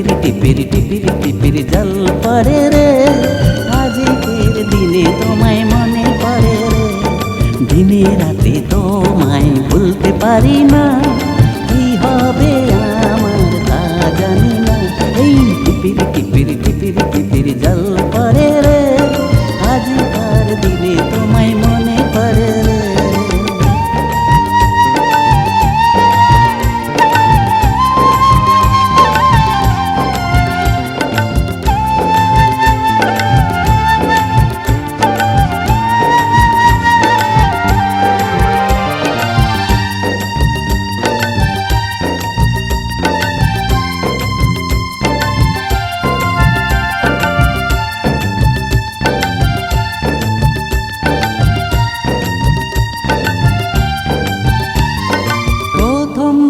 টিপিরি টিপিরি টিপিরি টিপিরি জল পড়ে রে, আজকের দিনে তোমায় মনে পড়ে রে। দিনে রাতে তোমায় ভুলতে পারি না, কি হবে আমার তা জানি না। এই টিপিরি টিপিরি টিপিরি টিপিরি জল পড়ে রে, আজকের দিনে তোমায় মনে পড়ে রে।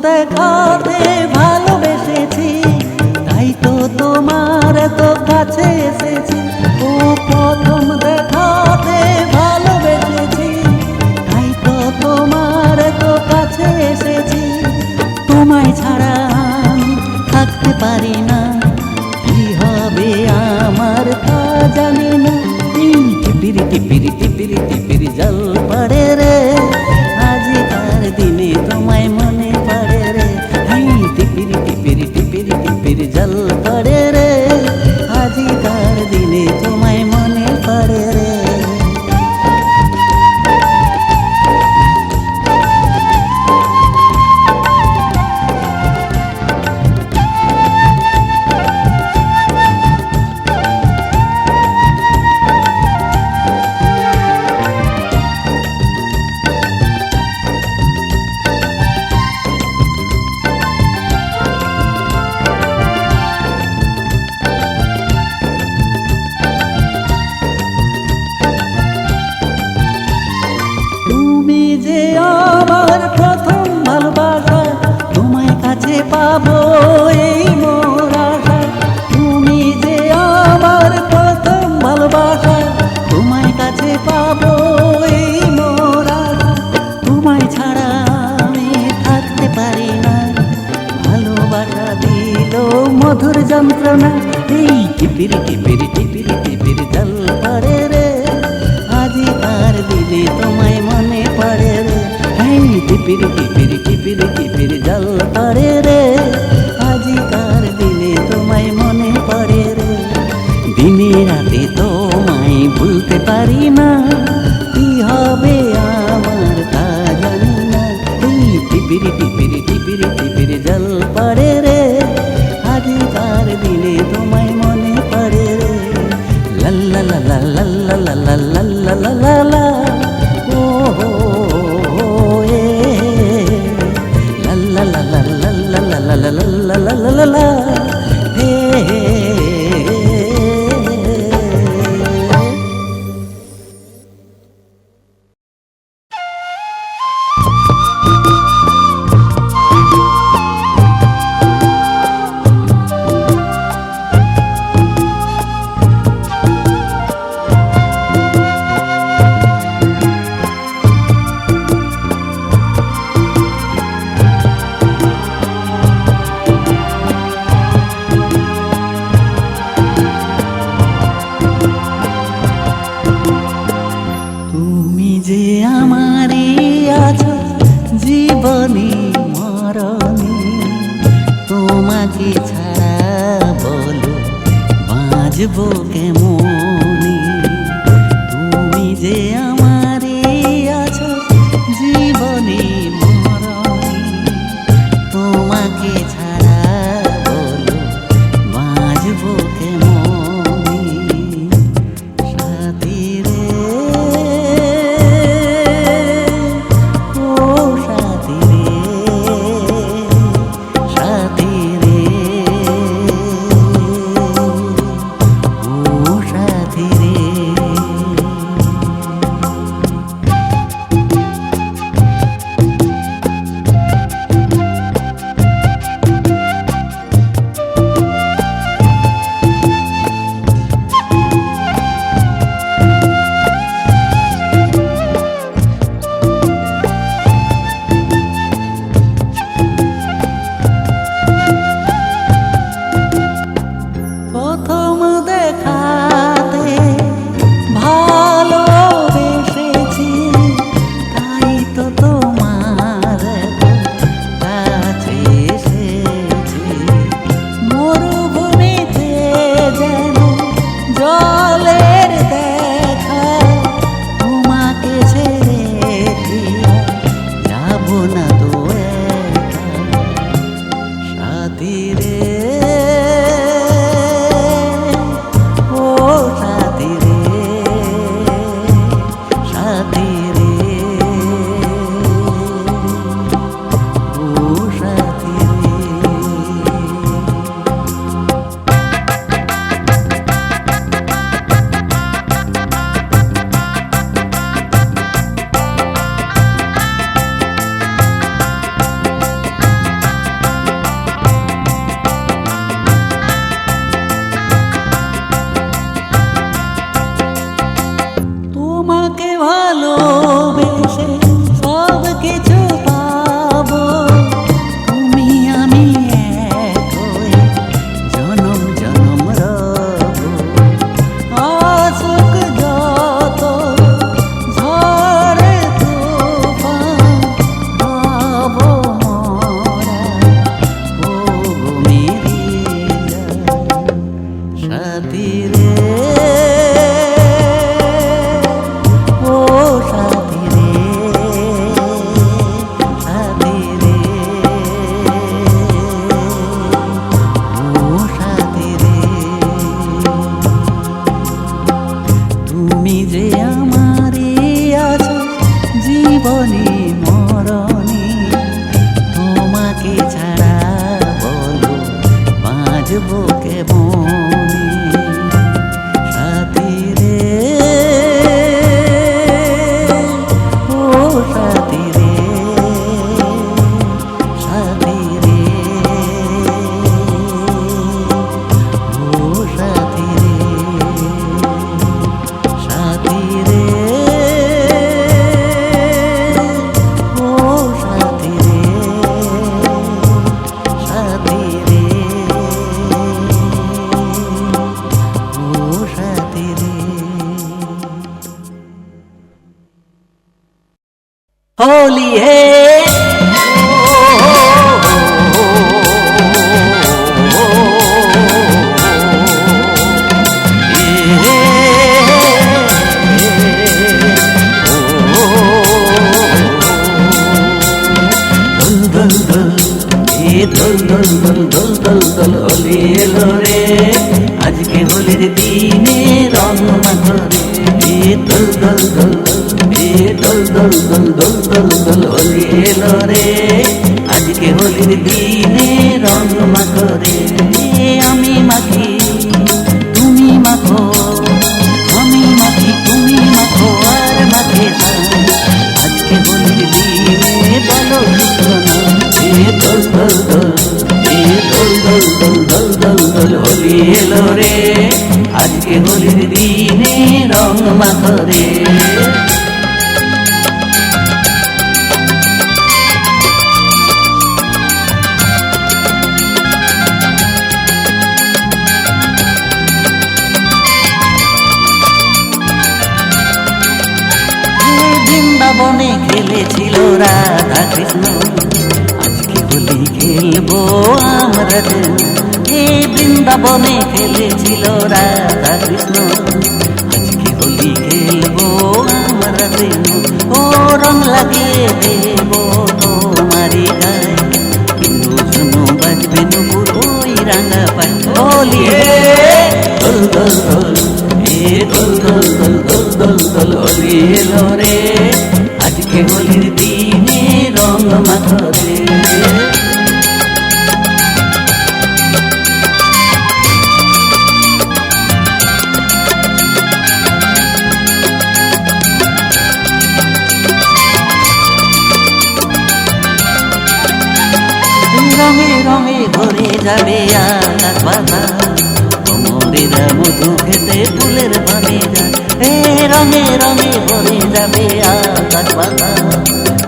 দেখাতে ভালোবেসেছি, তাই তো তোমার এত কাছে এসেছি। ও প্রথম দেখাতে ভালোবেসেছি, তাই তো তোমার এত কাছে এসেছি। তোমায় ছাড়া আমি থাকতে পারি না, কি হবে আমার তা জানি না। টিপিরি টিপিরি টিপিরি টিপিরি জল পড়ে রে, আজকার দিনে তোমায় মনে পড়ে রে। টিপিরি টিপিরি টিপিরি টিপিরি জল পড়ে রে, আজকার দিনে তোমায় মনে পড়ে রে। তুমি যে আমার প্রথম ভালোবাসা, তোমায় কাছে পাবো এই মোর আশা। তুমি যে আমার প্রথম ভালোবাসা, তোমায় কাছে পাবো এই মোর আশা। তোমায় ছাড়া আমি থাকতে পারি না, ভালোবাসা দিল মধুর যন্ত্রণা। এই টিপিরি টিপিরি টিপিরি টিপিরি জল পড়ে রে, আজকার দিনে তোমায় মনে পড়ে রে। টিপিরি টিপিরি টিপিরি টিপিরি জল পড়ে রে, আজকার দিনে তোমায় মনে পড়ে রে। দিনে রাতে তোমায় ভুলতে পারি না, কি হবে আমার তা জানি না। টিপিরি টিপিরি টিপিরি টিপিরি জল পড়ে রে, আজকার দিনে তোমায় মনে পড়ে রে। লাল্লা লাল্লা লাল্লা লাল্লা লাল্লা লাল্লা লা, ও এ লাল্লা লাল্লা লাল্লা লাল্লা লাল্লা লাল্লা লা, হে। তুমি যে আমারই আছো জীবনে মরণে, তোমাকে ছাড়া বলো বাঁচবো কেমনে। তুমি যে আমারই আছো জীবনে মরণে, তোমাকে ছাড়া বলো বাঁচবো কেমনে। সাথী রে, ও সাথী রে, সাথী রে, ও সাথী রে। মনে সাথী রে, ও সাথী রে, সাথী রে, ও সাথী রে, সাথী রে, ও সাথী রে, সাথী রে, ও সাথী রে। होली है होली एलो रे आज के होलिर दिने रंग माखरे दल दल दल दल दल दल दल दल दल होली एलो रे आज के होलिर दिने रंग माखरे आमी माखी तुमी माखो आमी माखी तुमी माखो आर माखे आज के होलिर दिने बोलो दल दल दल दल दल दल दल दल होली एलो रे आज के होलिर दिने रंग माखरे বৃন্দাবনে খেলেছিল রাধা কৃষ্ণ আজকে হোলি খেলবো আমরা যেন হে বৃন্দাবনে খেলেছিল রাধা কৃষ্ণ আজকে হোলি খেলবো আমরা যেন ও রং লাগিয়ে দেব তোমারি গায়ে কিন্তু শুনো বাজবে নুপুর ওই রাঙা পায় হোলি দল দল দল দল দল দল দল দল দল হোলি এলো রে আজকে হোলির দিনে রং মাখরে রঙে রঙে ভরে যাবে আকাশ বাতাস কোমরেরা মধু খেতে ফুলের বনে যায় এ রঙে রঙে ভরে যাবে আকাশ বাতাস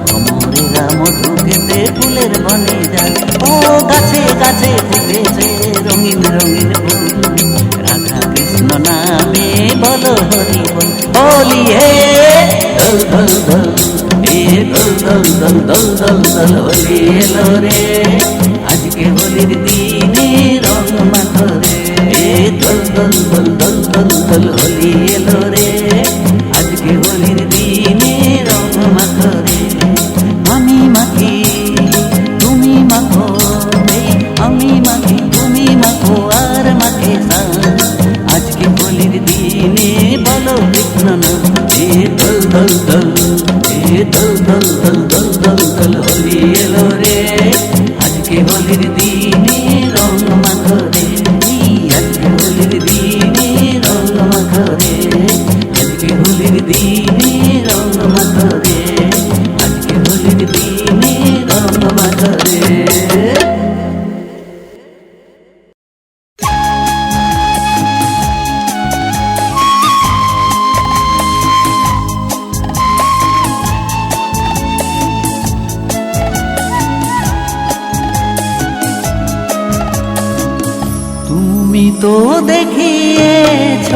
কোমরেরা মধু খেতে ফুলের বনে যায় ও গাছে গাছে ফুটেছে রঙিন রঙিন ফুল রাধা কৃষ্ণ নামে বলো হরি বল হোলি হে দল দল দল দল দল দল দল দল দল হোলি এলো রে আজকে হোলির দিনে রং মাখরে দল দল দল দল দল দল হোলি এলো রে আজকে হোলির দিনে রং মাখরে আমি মাখি তুমি মাখো আমি মাখি তুমি মাখো আর মাখে আজকে হোলির দিনে বলো কৃষ্ণ না দল দল দল দল দল দল দল দল দল হোলি এলো রে আজকে হোলির দিনে রং মাখরে আজকে হোলির দিনে রং মাখরে আজকে হোলির দিনে রং মাখরে আজকে হোলির দিনে রং মাখরে তুমি তো দেখিয়েছ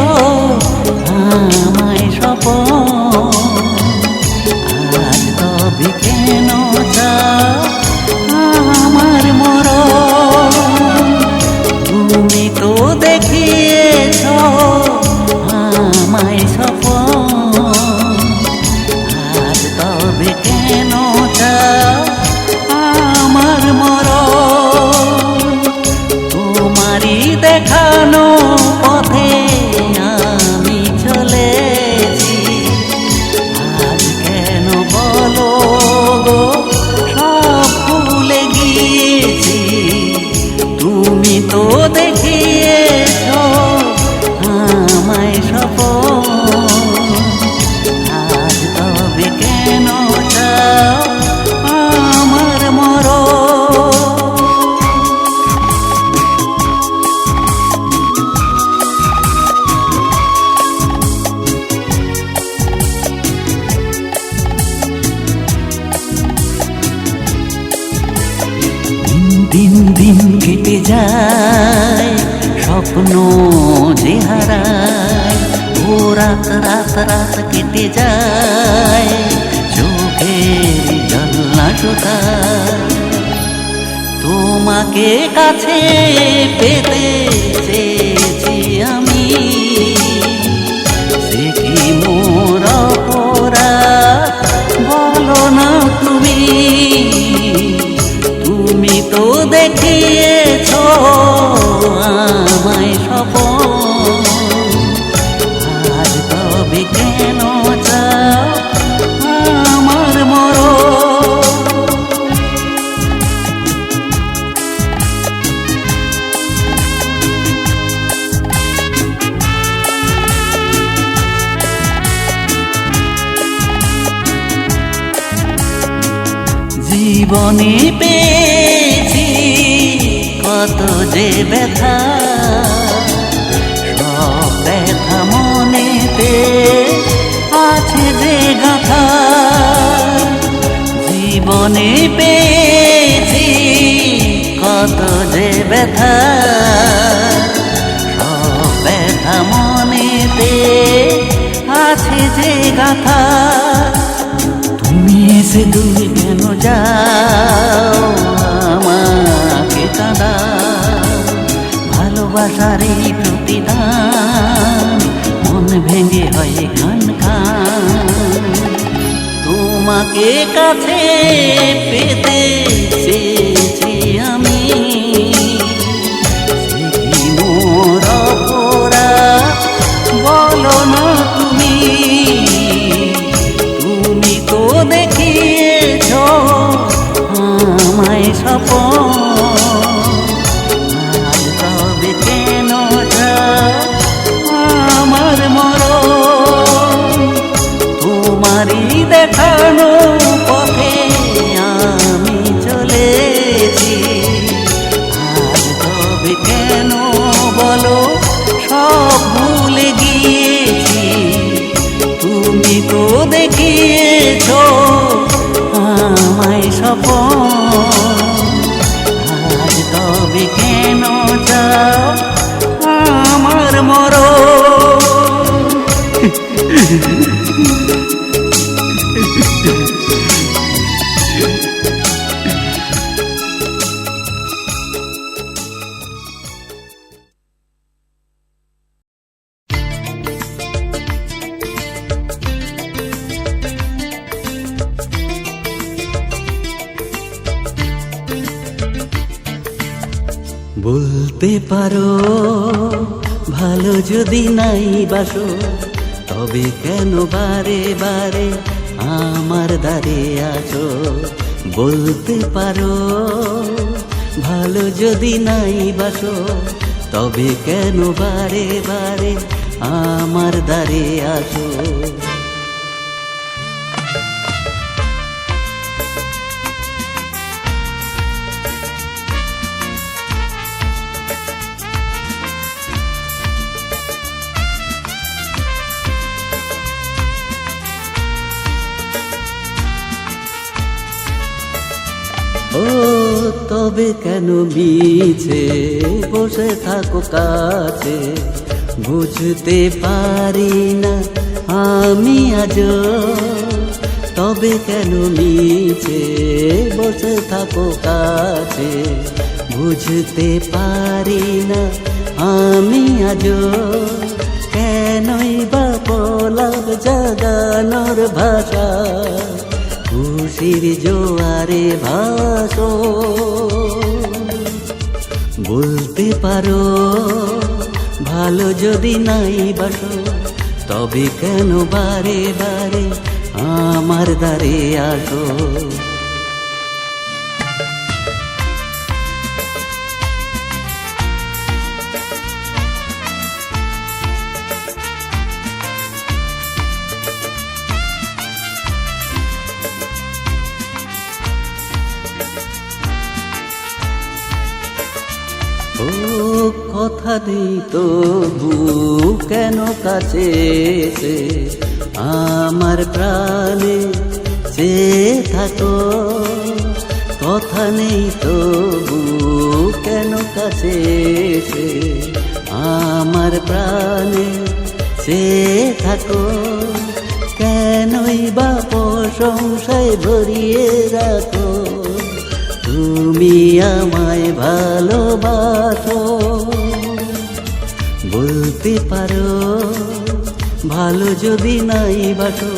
আমায় স্বপন আজ তবে কেন আমার মরণ তুমি তো দেখিয়েছ আমায় স্বপন আজ তবে কেন আমার মরণ তোমারই দেখানো পথে আমি চলেছি আজ কেন বলো গো সব ভুলে গিয়েছি তুমি তো দেখিয়ে রাত রাত রাত কেটে যায়, চোখের জল না শুকায়। তোমাকে কাছে পেতে চেয়েছি আমি, সে কি মোর অপরাধ বলো না তুমি। তুমি তো দেখিয়েছ আমায় স্বপন, আজ তবে কেন চাও আমার মরণ। জীবনে পেয়েছি কত যে ব্যথা, সব ব্যথা মনেতে আছে যে গাথা। জীবনে পেয়েছি কত যে ব্যথা, সব ব্যথা মনেতে আছে যে গাথা। তুমি এসে দূরে কেন যাও আমাকে কাঁদাও, ভালোবাসার এই প্রতিদান মন ভেঙে হয় খান খান। তোমাকে কাছে পেতে চেয়েছি আমি, সে কি মোর অপরাধ বলো না তুমি। তুমি তো দেখিয়েছ আমায় স্বপন, আজ তবে কেন চাও আমার মরণ। তোমারই দেখানো পথে আমি চলেছি, আজ তবে কেন বলো সব ভুলে গিয়েছি। তুমি তো দেখিয়েছ আমায় স্বপন, আজ তবে কেন চাও আমার মরণ। বলতে পারো ভালো যদি নাই বাসো, তবে কেন বারে বারে আমার দ্বারে আছো। বলতে পারো ভালো যদি নাই বাসো, তবে কেন বারে বারে আমার দ্বারে আছো। ও তবে কেন মিছে বসে থাকো কাছে, বুঝতে পারি না আমি আজ। তবে কেন মিছে বসে থাকো কাছে, বুঝতে পারি না আমি আজ। কেনই বা পলাপ জাগানোর ভাষা, খুশির জোয়ারে ভাসো। বলতে পারো ভালো যদি নাই বাসো, তবে কেন বারে বারে আমার দ্বারে আসো। ও কথা নেই তবু কেন কাছে এসে আমার প্রাণে চেয়ে থাকো। কথা নেই তবু কেন কাছে এসে আমার প্রাণে চেয়ে থাকো, কেনই বা প্রশংসায় ভরিয়ে রাখো। তুমি আমায় ভালোবাসো, বলতে পারো ভালো যদি নাই বাসো,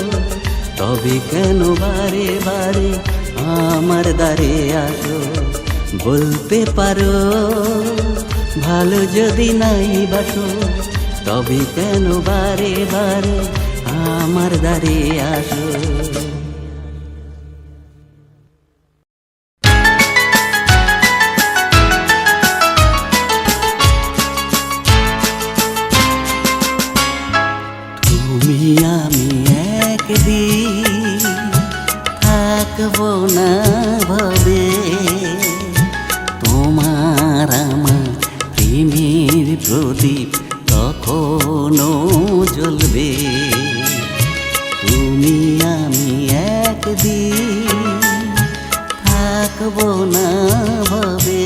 তবে কেন বারে বারে আমার দ্বারে আসো। বলতে পারো ভালো যদি নাই বাসো, তবে কেন বারে বারে আমার দ্বারে আসো। তুমি আমি একদিন থাকবো না ভাবে, তোমার আমার প্রেমের প্রদীপ তখনো জ্বলবে। তুমি আমি একদিন থাকবো না ভাবে,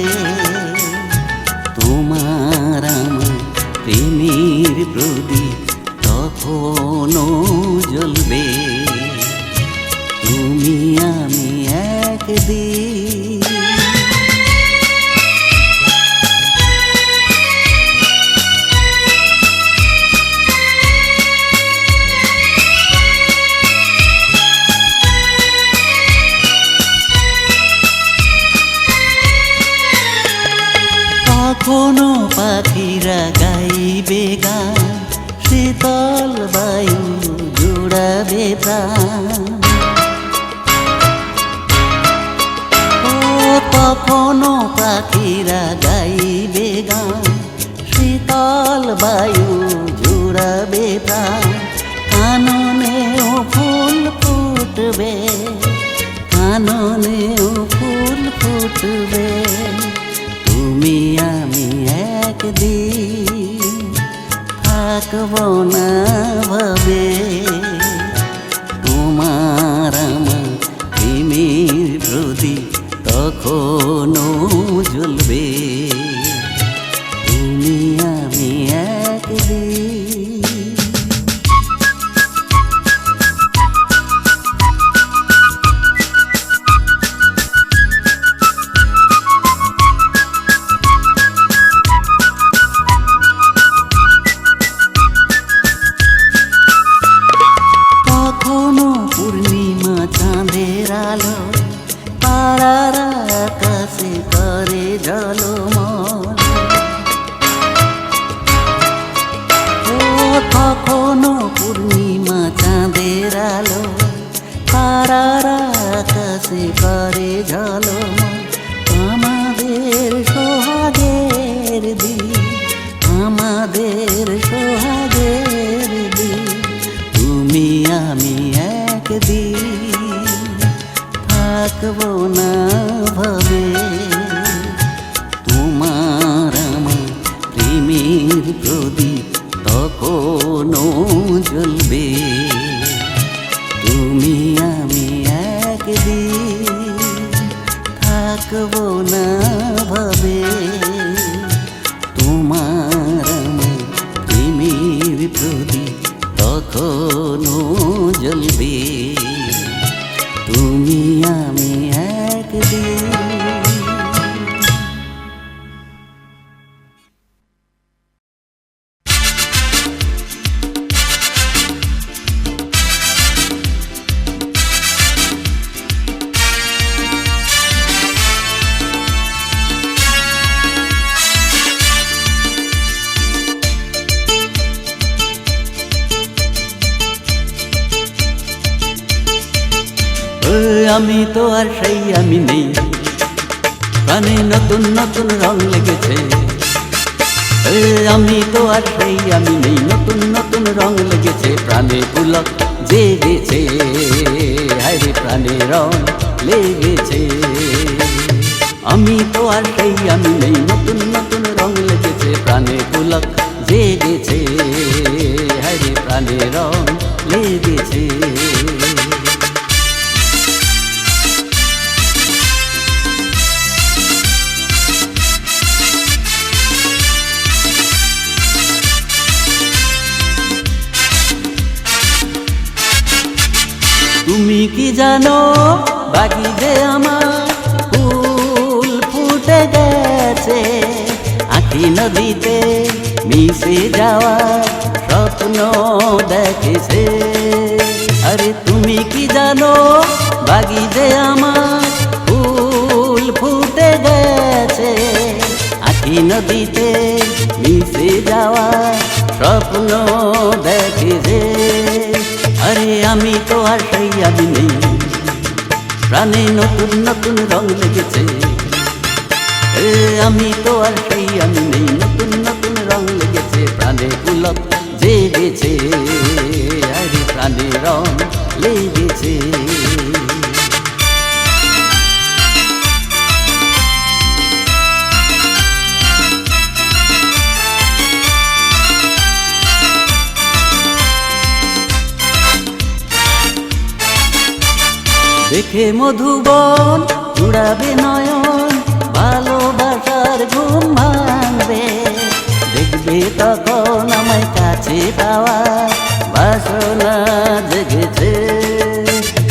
তোমার আমার প্রেমের প্রদীপ তখনো জ্বলবে। তুমি আমি একদিন কখনো পাখিরা গাইবে গান, শীতল বায়ু জুড়াবে প্রাণ। ও কখনো পাখিরা গাইবে গান, শীতল বায়ু জুড়াবে প্রাণ। কাননেও ফুল ফুটবে, কাননেও ফুল ফুটবে। তুমি আমি একদিন থাকবো না ভাবে, তোমার আমার প্রেমের প্রদীপ তখনো জ্বলবে। তুমি আমি একদিন চাঁদের আলো তারারা আকাশে করে ঝলমল। ও কখনো পূর্ণিমা চাঁদের আলো তারারা আকাশে করে ঝলমল। আমাদের সোহাগের দিন, আমাদের সোহাগের দিন। তুমি আমি একদিন থাকবো না ভাবে, তোমার আমার প্রেমের প্রদীপ তখনো জ্বলবে। তুমি আমি একদিন থাকবো না ভাবে, তোমার আমার প্রেমের প্রদীপ তখনো জ্বলবে। তুমি আমি একদিন আমি তো আর সেই আমি নেই, প্রাণে নতুন নতুন রং লেগেছে। আমি তো আর সেই আমি নেই, নতুন নতুন রং লেগেছে। প্রাণে পুলক জেগেছে, হায়রে প্রাণে রং লেগেছে। আমি তো আর সেই আমি নেই, নতুন নতুন রং লেগেছে। প্রাণে পুলক জেগেছে, হায়রে প্রাণে রং লেগেছে। কি জানো বাকি যে আমার ফুল ফুটে গেছে, আখি নদীতে মিশে যাওয়া স্বপ্ন দেখেছে। আরে তুমি কি জানো বাকি যে আমার ফুল ফুটে গেছে, আখি নদীতে মিশে যাওয়া স্বপ্ন দেখেছে। আরে আমি তো আর সেই আমি নেই, প্রাণে নতুন নতুন রং লেগেছে। আমি তো আর সেই আমি নেই, নতুন নতুন রং লেগেছে, প্রাণে পুলক জেগেছে। আরে প্রাণে রং লেগেছে। দেখে মধুবন জুড়াবে নয়ন, ভালোবাসার ঘুম ভাঙবে। দেখবে তখন আমায় কাছে পাওয়া বাসনা জেগেছে।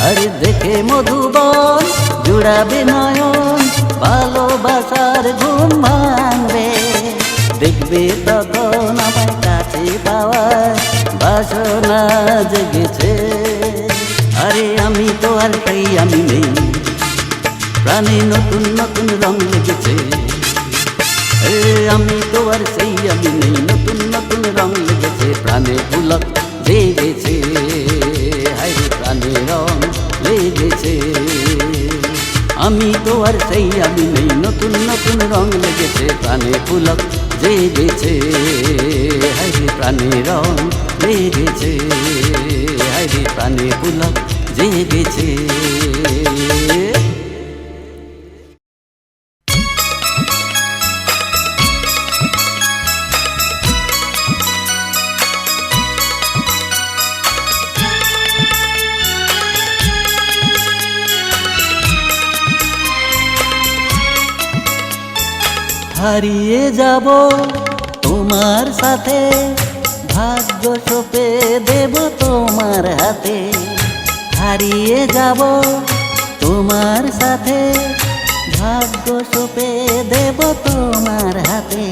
আরে দেখে মধুবন জুড়াবে নয়ন, ভালোবাসার ঘুম ভাঙবে। দেখবে তখন আমায় কাছে পাওয়া বাসনা জেগেছে। আরে আমি তো আর সেই আমি নেই, প্রাণে নতুন নতুন রং লেগেছে। আমি তো আর সেই আমি নেই, নতুন নতুন রং লেগেছে, প্রাণে পুলক জেগেছে। হায় প্রাণে রং লেগেছে। আমি তো আর সেই আমি নেই, নতুন নতুন রং লেগেছে, প্রাণে পুলক জেগেছে। হায় প্রাণে রং লেগেছে। হায় প্রাণে পুলক জেগেছে। হারিয়ে যাব তোমার সাথে, ভাগ্য সঁপে দেব তোমার হাতে। হারিয়ে যাব তোমার সাথে, ভাগ্য সঁপে দেব তোমার হাতে।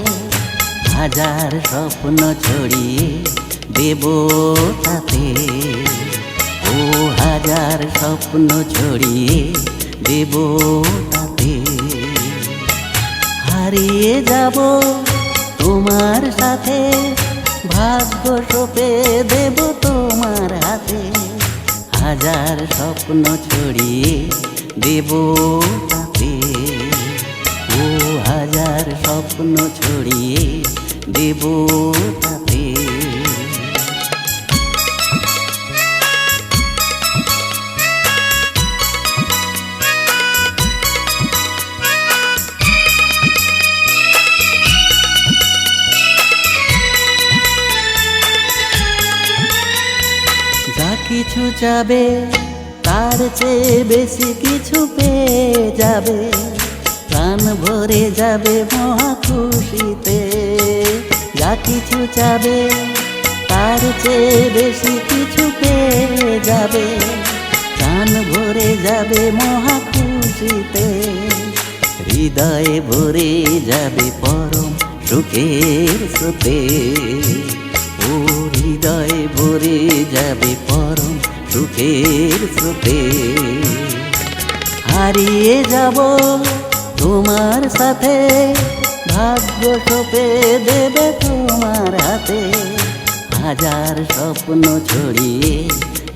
হাজার স্বপ্ন ছড়িয়ে দেব তাতে, ও হাজার স্বপ্ন ছড়িয়ে দেব তাতে। হারিয়ে যাব তোমার সাথে, ভাগ্য সঁপে দেব তোমার হাতে। হাজার স্বপ্ন ছড়িয়ে দেব তাতে, ও হাজার স্বপ্ন ছড়িয়ে দেব তাতে। যা কিছু চাবে তার চেয়ে বেশি কিছু পেয়ে যাবে, প্রাণ ভরে যাবে মহা খুশিতে। যা কিছু চাবে তার চেয়ে বেশি কিছু পেয়ে যাবে, প্রাণ ভরে যাবে মহা খুশিতে। হৃদয়ে ভরে যাবে পরম সুখের স্রোতে, ও হৃদয়ে ভরে যাবে পরম সুখের স্রোতে। হারিয়ে যাব তোমার সাথে, ভাগ্য সঁপে দেবে তোমার হাতে। হাজার স্বপ্ন ছড়িয়ে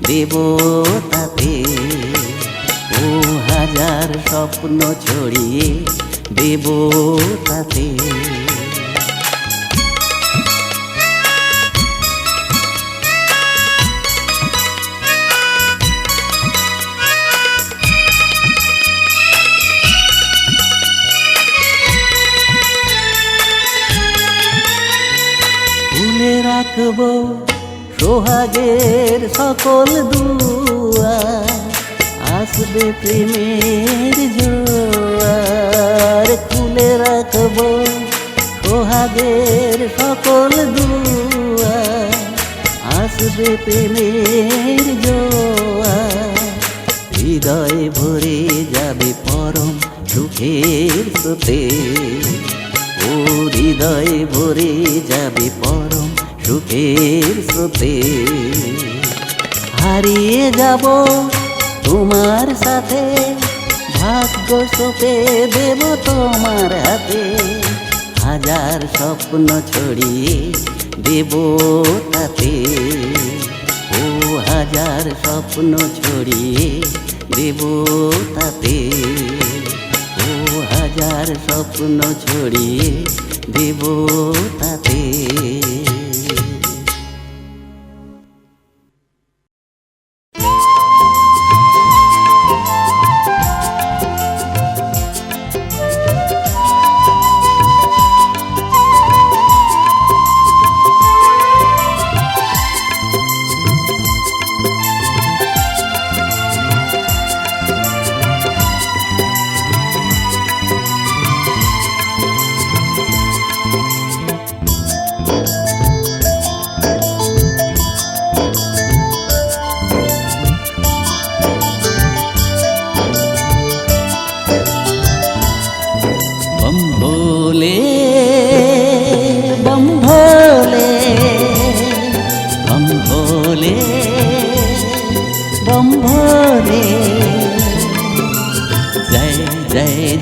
দেব তাতে, ও হাজার স্বপ্ন ছড়িয়ে দেব তাতে। ভুলে রাখবো সোহাগের সকল দুয়ার, আসবে প্রেমের জোয়ার। খুলে রাখবো সোহাগের সকল দুয়ার, আসবে প্রেমের জোয়ার। হৃদয় ভরে যাবে পরম সুখের স্রোতে, ও হৃদয় ভরে যাবে পরম সুখের স্রোতে। হারিয়ে যাব তোমার সাথে, ভাগ্য সঁপে দেব তোমার হাতে। হাজার স্বপ্ন ছড়িয়ে দেব তাতে, ও হাজার স্বপ্ন ছড়িয়ে দেব তাতে, ও হাজার স্বপ্ন ছড়িয়ে দেব তাতে।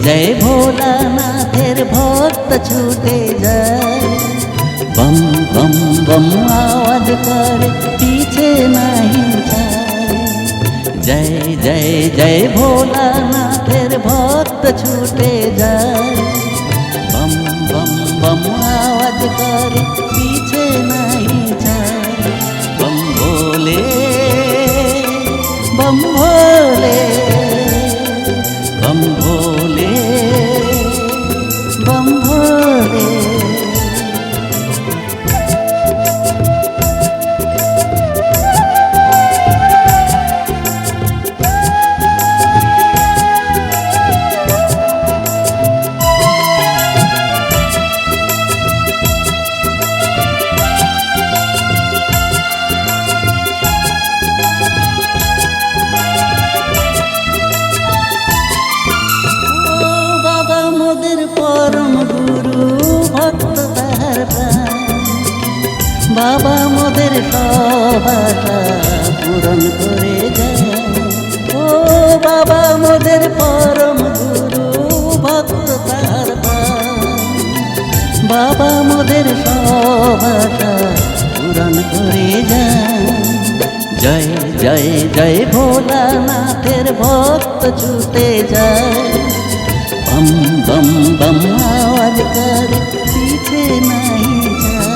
जय भोलानाथेर भक्त छूटे जाए, बम बम बम आवाज करे पीछे नहीं जाए। जय जय जय भोलानाथेर भक्त छूटे जाए, बम बम बम आवाज करे पीछे नहीं जाए। बम भोले बम भोले बम भोले बम भोले। बाबा मोदेर सब आशा पूरन करे जाए, ओ बाबा मोदेर परम गुरु भक्त तार पान। बाबा मोदेर सब आशा पूरन करे जाए। जय जय जय भोलानाथेर भक्त छूटे जाए, बम बम बम आवाज करे पीछे नहीं जाए।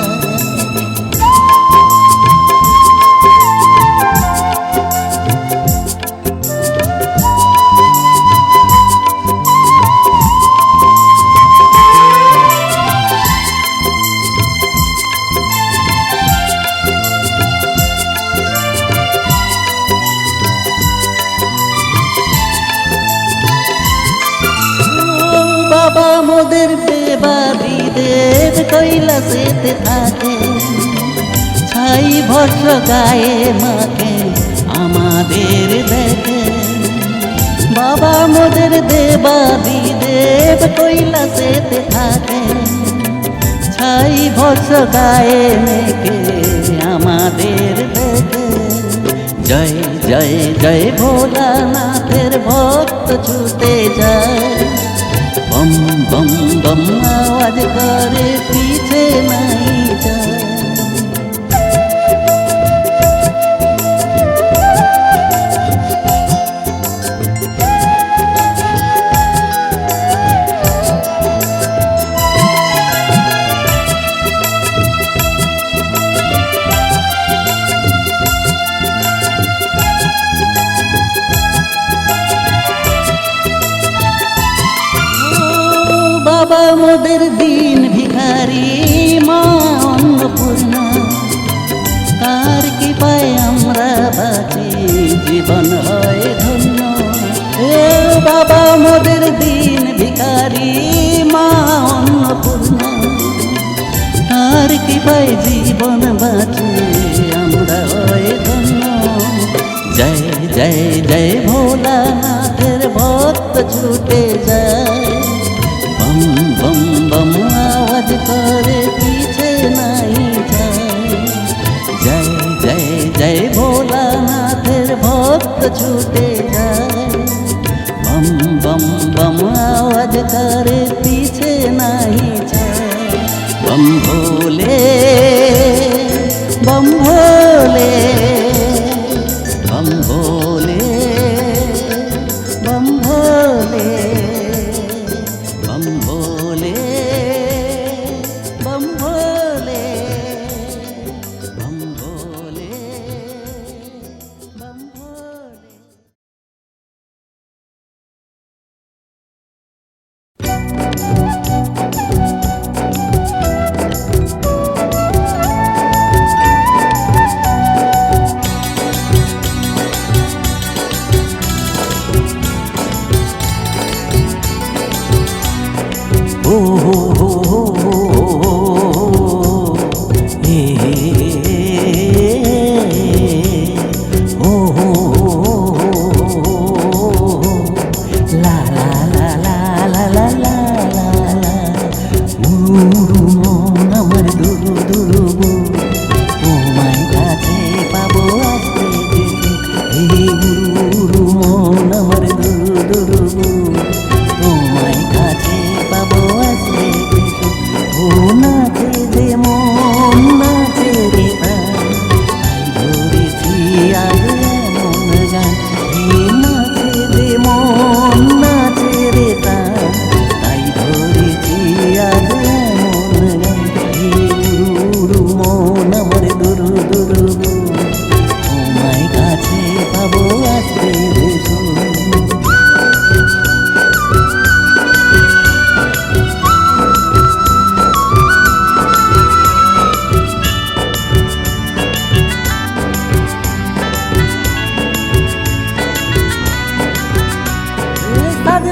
बाबा मोदेर देवादी देव কৈলাসেতে থাকে, ছাই ভস্ম গায়ে মাকে আমাদের দেখে। বাবা মোদের দেবাদি দেব কৈলাসেতে থাকে, ছাই ভস্ম গায়ে মেকে আমাদের দেখে। জয় জয় জয় ভোলানাথের ভক্ত ছুটে যায়, बम बम बम आवाज करे पीछे नहीं जाए। बाबा मोदेर दीन भिखारी मा अन्नपूर्णा, तार कृपाय आमरा बाँची जीवन हय धन्य। ए बाबा मोदेर दीन भिखारी मा अन्नपूर्णा, तार कृपाय जीवन बाँची आमरा हय धन्य। जय जय जय भोला ও লা লা লা লা লা লা লা লা লা উড়ু মন আমার দুরু দুরু তোমায় কাছে পাবো আসতে এই উড়ু মন আমার দুরু দুরু তোমায় কাছে পাবো আসতে ও নাচে যে মন নাচে রে প্রাণ ধরেছি আজ এমন গান এই নাচে যে মন নাচে রে প্রাণ তাই ধরেছি আজ এমন গান এই উড়ু মন আমার দুরু দুরু তোমায় কাছে পাবো আসতে রে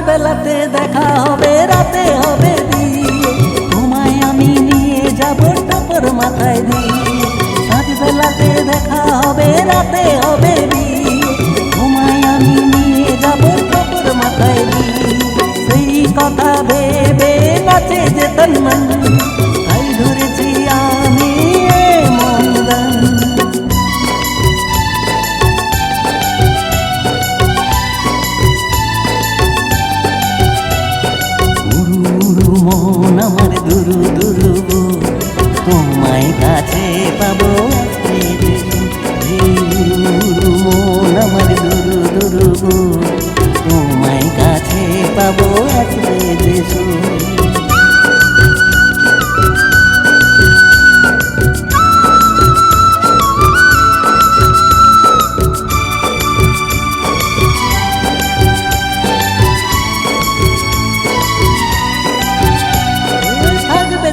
বেলাতে দেখা হবে রাতে হবে বিয়ে তোমায় আমি নিয়ে যাব টাপর মাথায় দিয়ে সাত বেলাতে দেখা হবে রাতে হবে বিয়ে তোমায় আমি নিয়ে যাব টাপর মাথায় দিয়ে সেই কথা ভেবে নাচে যে তন মন তাই ধরেছি আমি মন গান মন আমার দুরু দুরু তোমায় কাছে পাবো মন আমার দুরু দুরু তোমায় কাছে পাবো আসবে যেসু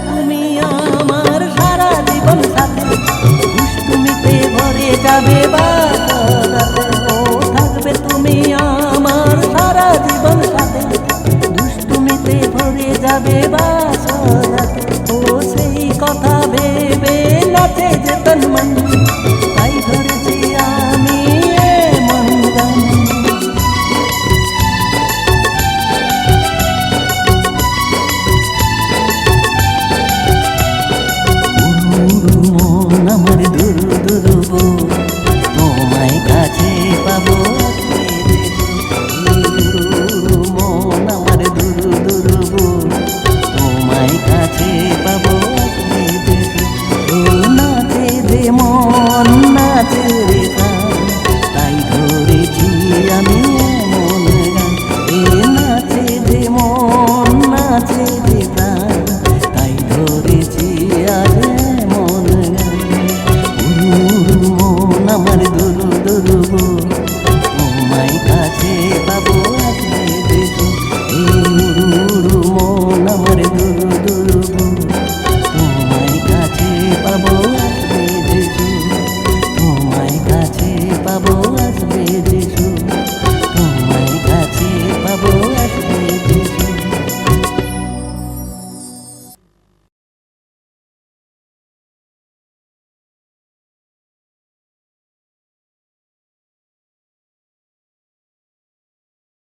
তুমি আমার সারা জীবন সাথে দুষ্টুমিতে ভরে যাবে বাসরাতে ও থাকবে তুমি আমার সারা জীবন সাথে দুষ্টুমিতে ভরে যাবে বাসরাতে ও সেই কথা ভেবে নাচে যে তন মন তাই ধরেছি আমি মন গান মন আমার দুরু দুরু তোমায় কাছে পাবো মন আমার দুরু দুরু তোমায় কাছে পাবো নাচে যে মন নাচে